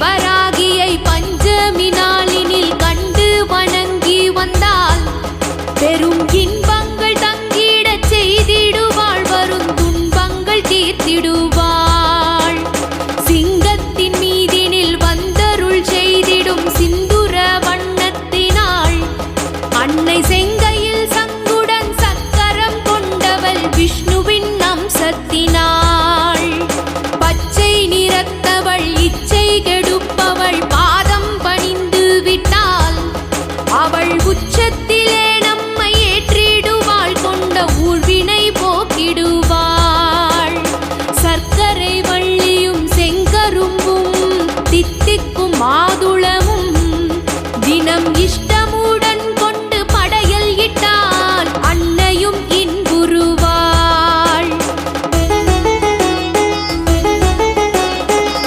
வராகியை பஞ்சமி நாளினில் கண்டு வணங்கி வந்தால் பெரும் இன்பங்கள் தங்கிடச் செய்திடுவாள், வரும் துன்பங்கள் தீர்த்திடுவாள். சிங்கத்தின் மீதினில் வந்தருள் செய்திடும் சிந்துர வண்ணத்தினாள், அன்னை செங்கையில் சங்குடன் சக்கரம் கொண்டவள் விஷ்ணுவின் அம்சத்தினாள். பச்சை நிறத்தவள் இச்சை